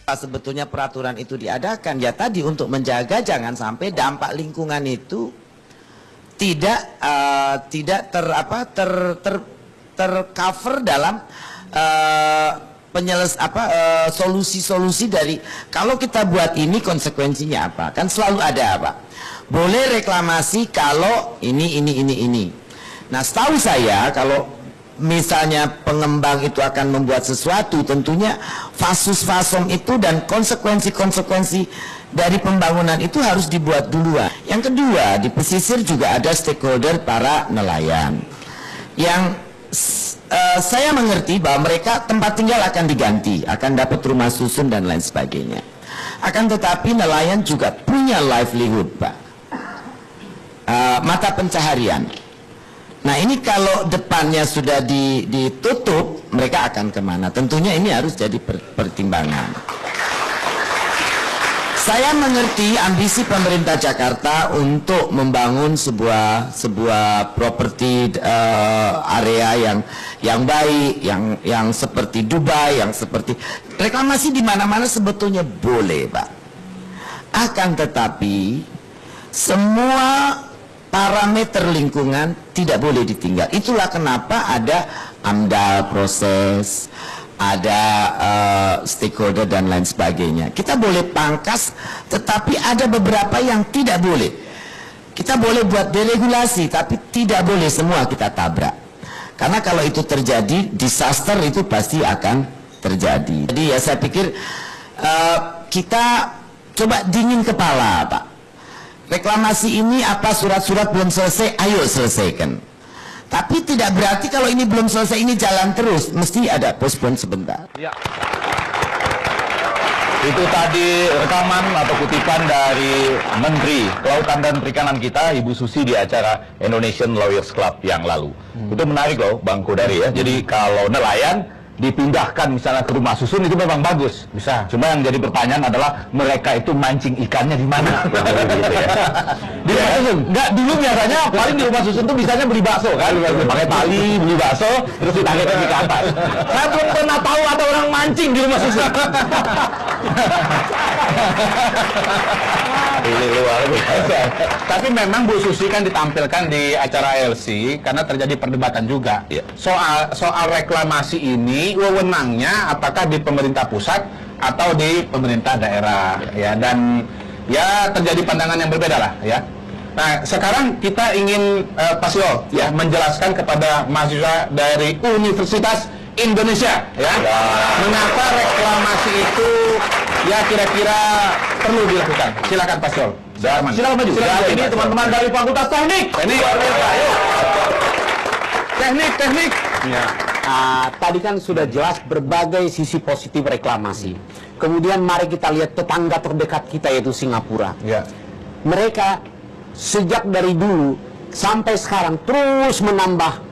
Sebetulnya peraturan itu diadakan ya tadi untuk menjaga jangan sampai dampak lingkungan itu tidak tercover dalam solusi-solusi dari kalau kita buat ini konsekuensinya apa, kan selalu ada apa, boleh reklamasi kalau ini. Nah setahu saya kalau misalnya pengembang itu akan membuat sesuatu, tentunya fasus fasom itu dan konsekuensi-konsekuensi dari pembangunan itu harus dibuat duluan. Yang kedua, di pesisir juga ada stakeholder para nelayan yang saya mengerti bahwa mereka tempat tinggal akan diganti, akan dapat rumah susun dan lain sebagainya. Akan tetapi nelayan juga punya livelihood, Pak, mata pencaharian. Nah ini kalau depannya sudah ditutup, mereka akan kemana? Tentunya ini harus jadi pertimbangan. Saya mengerti ambisi pemerintah Jakarta untuk membangun sebuah properti area yang baik, yang seperti Dubai, yang seperti reklamasi di mana-mana sebetulnya boleh, Pak. Akan tetapi semua parameter lingkungan tidak boleh ditinggal. Itulah kenapa ada AMDAL proses, ada stakeholder dan lain sebagainya. Kita boleh pangkas, tetapi ada beberapa yang tidak boleh. Kita boleh buat deregulasi, tapi tidak boleh semua kita tabrak. Karena kalau itu terjadi, disaster itu pasti akan terjadi. Jadi ya saya pikir kita coba dingin kepala, Pak. Reklamasi ini apa surat-surat belum selesai, ayo selesaikan. Tapi tidak berarti kalau ini belum selesai ini jalan terus, mesti ada postpone sebentar. Ya. Itu tadi rekaman atau kutipan dari Menteri Kelautan dan Perikanan kita, Ibu Susi, di acara Indonesian Lawyers Club yang lalu. Itu menarik loh, Bang Kodari ya. Jadi kalau nelayan dipindahkan misalnya ke rumah susun itu memang bagus, bisa. Cuma yang jadi pertanyaan adalah mereka itu mancing ikannya di mana? Di rumah susun. Enggak, dulu biasanya paling di rumah susun tuh misalnya beli bakso kan, pakai tali beli bakso terus ditarik lagi ke atas. Saya belum pernah tahu ada orang mancing di rumah susun. Ini luar biasa. Tapi memang Bu Susi kan ditampilkan di acara LC karena terjadi perdebatan juga. Ya. Soal reklamasi ini wewenangnya apakah di pemerintah pusat atau di pemerintah daerah ya, dan ya terjadi pandangan yang berbeda lah ya. Nah, sekarang kita ingin Pak Sio ya menjelaskan kepada mahasiswa dari Universitas Indonesia ya, mengapa reklamasi itu ya kira-kira perlu dilakukan. Silakan Pak Sol. Silakan maju. Ini teman-teman dari Fakultas Teknik. Teknik. Ya. Tadi kan sudah jelas berbagai sisi positif reklamasi. Kemudian mari kita lihat tetangga terdekat kita yaitu Singapura. Ya. Mereka sejak dari dulu sampai sekarang terus menambah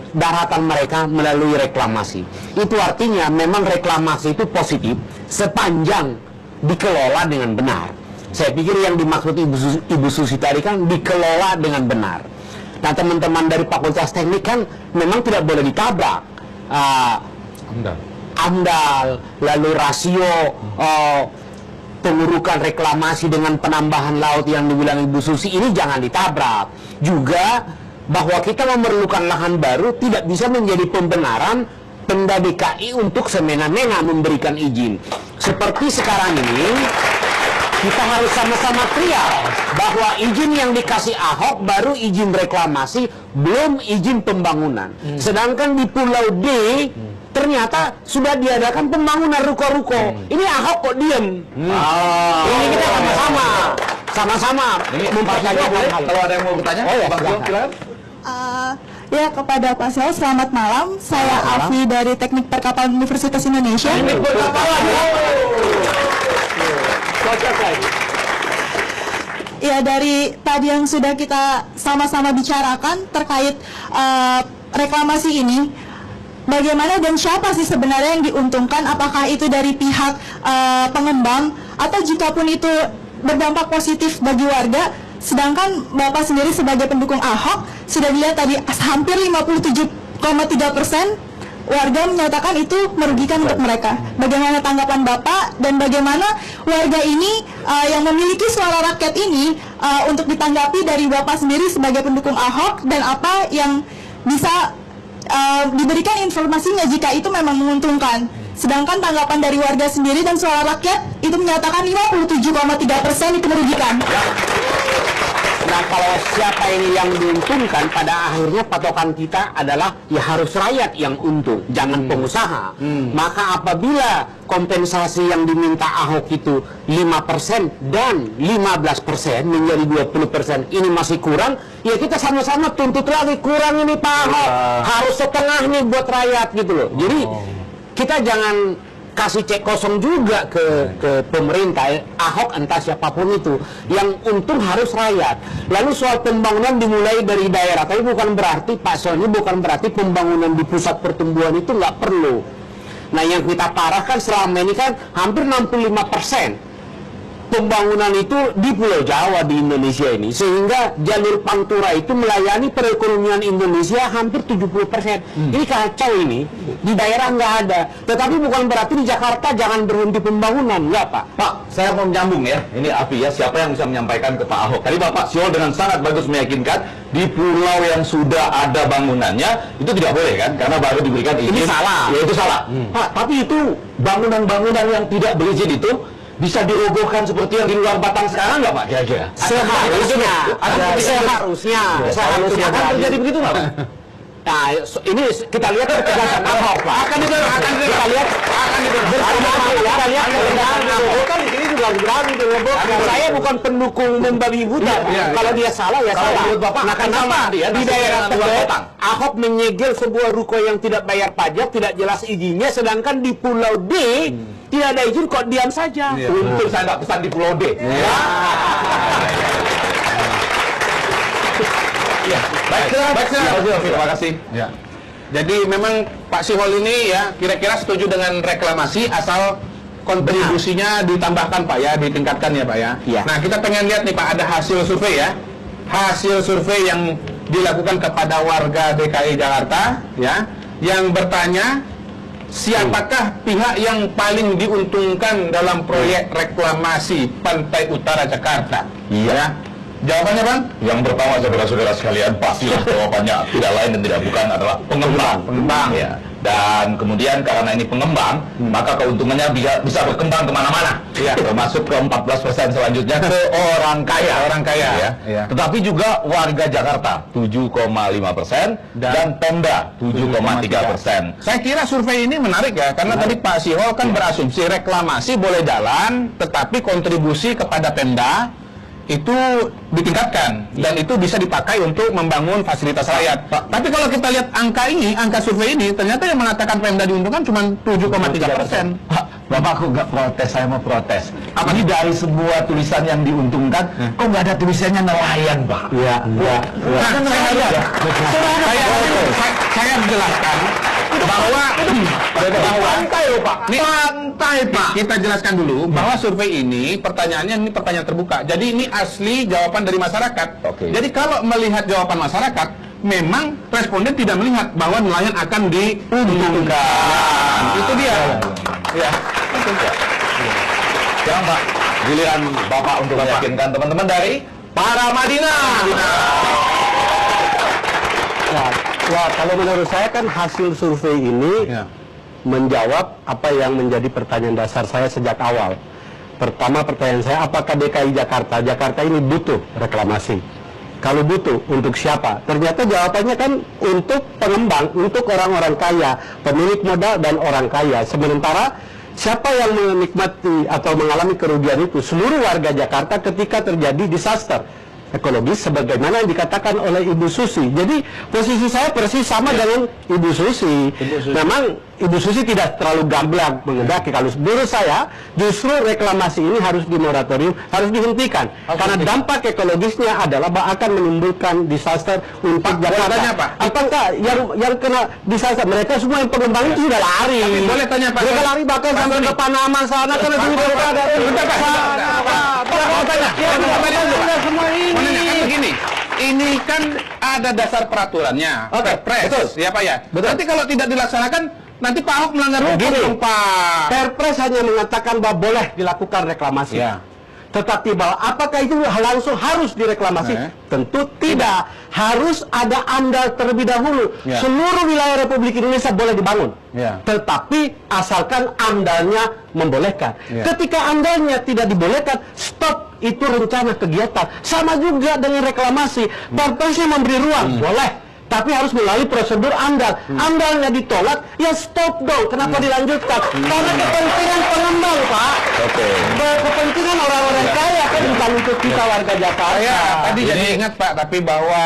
daratan mereka melalui reklamasi. Itu artinya memang reklamasi itu positif sepanjang dikelola dengan benar. Saya pikir yang dimaksud Ibu Susi tadi kan dikelola dengan benar. Nah teman-teman dari Fakultas Teknik kan memang tidak boleh ditabrak. AMDAL, lalu rasio pengurukan reklamasi dengan penambahan laut yang dibilang Ibu Susi ini jangan ditabrak. Juga bahwa kita memerlukan lahan baru tidak bisa menjadi pembenaran Pemda DKI untuk semena-mena memberikan izin. Seperti sekarang ini kita harus sama-sama clear bahwa izin yang dikasih Ahok baru izin reklamasi, belum izin pembangunan. Sedangkan di Pulau D ternyata sudah diadakan pembangunan ruko-ruko. Ini Ahok kok diem. Ini kita sama-sama mempertanyakan hal. Kalau ada yang mau bertanya, Bang Sio, silakan. Ya, kepada Pak Sio, selamat malam. Saya Afi dari Teknik Perkapalan Universitas Indonesia. Teknik Perkapalan. Ya, dari tadi yang sudah kita sama-sama bicarakan terkait reklamasi ini, bagaimana dan siapa sih sebenarnya yang diuntungkan? Apakah itu dari pihak pengembang atau jikapun itu berdampak positif bagi warga? Sedangkan Bapak sendiri sebagai pendukung Ahok sudah dilihat tadi hampir 57,3% warga menyatakan itu merugikan untuk mereka. Bagaimana tanggapan Bapak dan bagaimana warga ini yang memiliki suara rakyat ini untuk ditanggapi dari Bapak sendiri sebagai pendukung Ahok, dan apa yang bisa diberikan informasinya jika itu memang menguntungkan. Sedangkan tanggapan dari warga sendiri dan suara rakyat itu menyatakan 57,3% itu merugikan. Nah, kalau siapa ini yang diuntungkan, pada akhirnya patokan kita adalah ya harus rakyat yang untung, jangan pengusaha. Maka apabila kompensasi yang diminta Ahok itu 5% dan 15% menjadi 20%, ini masih kurang, ya kita sama-sama tuntut lagi, kurang ini Pak Ahok, harus setengah nih buat rakyat gitu loh. Jadi kita jangan kasih cek kosong juga ke pemerintah, Ahok entah siapapun itu, yang untung harus rakyat. Lalu soal pembangunan dimulai dari daerah, tapi bukan berarti Pak Sony, bukan berarti pembangunan di pusat pertumbuhan itu nggak perlu. Nah, yang kita parahkan selama ini kan hampir 65% pembangunan itu di Pulau Jawa di Indonesia ini, sehingga jalur Pantura itu melayani perekonomian Indonesia hampir 70%. Ini kacau ini, di daerah nggak ada. Tetapi bukan berarti di Jakarta jangan berhenti pembangunan, nggak Pak? Pak, saya mau menyambung ya. Ini Afi ya, siapa yang bisa menyampaikan ke Pak Ahok? Tadi Bapak Siol dengan sangat bagus meyakinkan di pulau yang sudah ada bangunannya itu tidak boleh kan, karena baru diberikan izin. Ini salah. Ya itu salah. Pak, tapi itu bangunan-bangunan yang tidak berizin itu bisa dirobohkan seperti yang di luar Batang sekarang nggak Pak? Kira-kira? Seharusnya Akan terjadi begitu nggak Pak? Nah, ini kita lihat ketegasan Ahok, Pak. Kita lihat kan di sini juga berani dirobohkan. Saya bukan pendukung membabi buta. Kalau dia salah ya salah. Nah, kenapa di daerah Tebet Ahok menyegel sebuah ruko yang tidak bayar pajak, tidak jelas izinnya, sedangkan di Pulau D tidak ada izin, kok diam saja. Untung saya nggak pesan di Pulau D. Baik, terima kasih. Ya. Jadi memang Pak Sihol ini ya kira-kira setuju dengan reklamasi asal kontribusinya ditambahkan Pak ya, ditingkatkan ya Pak ya. Iya. Nah, kita pengen lihat nih Pak, ada hasil survei ya. Hasil survei yang dilakukan kepada warga DKI Jakarta ya, yang bertanya siapakah pihak yang paling diuntungkan dalam proyek reklamasi Pantai Utara Jakarta? Iya. Jawabannya Bang? Yang pertama saudara-saudara sekalian, pastilah jawabannya tidak lain dan tidak bukan adalah pengembang. Pengembang. Ya. Dan kemudian karena ini pengembang, maka keuntungannya bisa berkembang kemana-mana. Iya. Termasuk ke 14% selanjutnya ke orang kaya. Orang kaya. Ya. Iya. Tetapi juga warga Jakarta 7,5% dan Pemda 7,3%. Saya kira survei ini menarik ya, karena tadi Pak Sihol kan berasumsi reklamasi boleh jalan, tetapi kontribusi kepada Pemda itu ditingkatkan dan itu bisa dipakai untuk membangun fasilitas rakyat. Tapi kalau kita lihat angka ini, angka survei ini, ternyata yang mengatakan Pemda diuntungkan cuma 7,3%. Pak, Bapak kok nggak protes? Saya mau protes. Apa ini dari sebuah tulisan yang diuntungkan, kok nggak ada tulisannya nelayan, Pak? Iya, Nah, saya menjelaskan bahwa pantai loh Pak. Pantai Pak. Kita jelaskan dulu bahwa survei ini pertanyaannya ini pertanyaan terbuka. Jadi ini asli jawaban dari masyarakat. Oke. Jadi kalau melihat jawaban masyarakat, memang responden tidak melihat bahwa nelayan akan diuntungkan. Itu dia. Ya. Sekarang Pak, giliran Bapak untuk meyakinkan teman-teman dari Para Madinah. Ya, kalau menurut saya kan hasil survei ini menjawab apa yang menjadi pertanyaan dasar saya sejak awal. Pertama, pertanyaan saya, apakah DKI Jakarta ini butuh reklamasi? Kalau butuh, untuk siapa? Ternyata jawabannya kan untuk pengembang, untuk orang-orang kaya, pemilik modal dan orang kaya. Sementara siapa yang menikmati atau mengalami kerugian itu? Seluruh warga Jakarta ketika terjadi disaster ekologis sebagaimana yang dikatakan oleh Ibu Susi. Jadi posisi saya persis sama dengan Ibu Susi. Memang Ibu Susi tidak terlalu gamblang mengendaki. Kalau menurut saya justru reklamasi ini harus dimoratorium, harus dihentikan. Karena dampak ekologisnya adalah akan menimbulkan disaster untuk Jakarta. Tanya, Pak. Apakah yang kena disaster mereka semua yang pengembang itu sudah lari. Tapi boleh tanya Pak. Mereka lari bahkan sampai ke Panama sana karena mereka ada. Semua ini. Menanyakan begini, ini kan ada dasar peraturannya. Oke, Perpres, betul. ya Pak ya. Betul. Nanti kalau tidak dilaksanakan, nanti Pak Ahok melanggar hukum Gini, dong, Pak. Perpres hanya mengatakan bahwa boleh dilakukan reklamasi. Ya. Tetapi bahwa apakah itu langsung harus direklamasi? Tentu tidak. Harus ada AMDAL terlebih dahulu. Ya. Seluruh wilayah Republik Indonesia boleh dibangun. Ya. Tetapi asalkan AMDAL-nya membolehkan. Ya. Ketika AMDAL-nya tidak dibolehkan, stop itu rencana kegiatan. Sama juga dengan reklamasi. Perpresnya memberi ruang, boleh. Tapi harus melalui prosedur AMDAL. AMDAL-nya ditolak, ya stop dong. Kenapa dilanjutkan? Karena kepentingan pengembang, Pak. Oke. Kepentingan orang-orang kaya kan bukan untuk kita warga Jakarta. Saya tadi jadi ingat Pak, tapi bahwa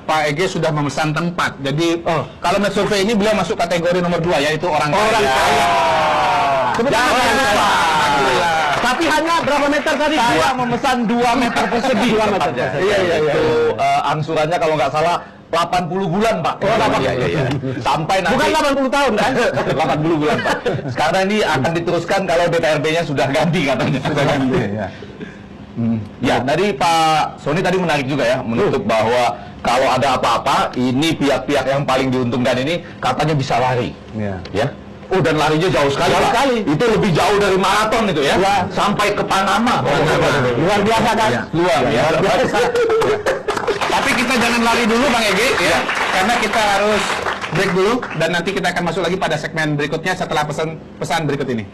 Pak Ege sudah memesan tempat. Jadi kalau menurut survei ini beliau masuk kategori nomor 2, yaitu orang kaya. Orang kaya. Jangan lupa. Tapi hanya berapa meter tadi? Saya memesan 2 meter persegi. 2 meter tepatnya. persegi. Iya. Itu angsurannya kalau nggak salah 80 bulan, Pak. Oh, 80. Iya. Sampai nanti Bukan 80 tahun kan? 80 bulan, Pak. Sekarang ini akan diteruskan kalau DPRD-nya sudah ganti katanya. Sudah ganti, ya. Ya, dari Pak Sony tadi menarik juga ya, menutup bahwa kalau ada apa-apa, ini pihak-pihak yang paling diuntungkan ini katanya bisa lari. Iya. Ya. Oh, dan larinya jauh sekali, Jauh Pak. sekali. Itu lebih jauh dari maraton itu ya. Ya. Sampai ke Panama. Luar biasa kan? Luar biasa. Tapi kita jangan lari dulu Bang Ege ya, karena kita harus break dulu dan nanti kita akan masuk lagi pada segmen berikutnya setelah pesan berikut ini.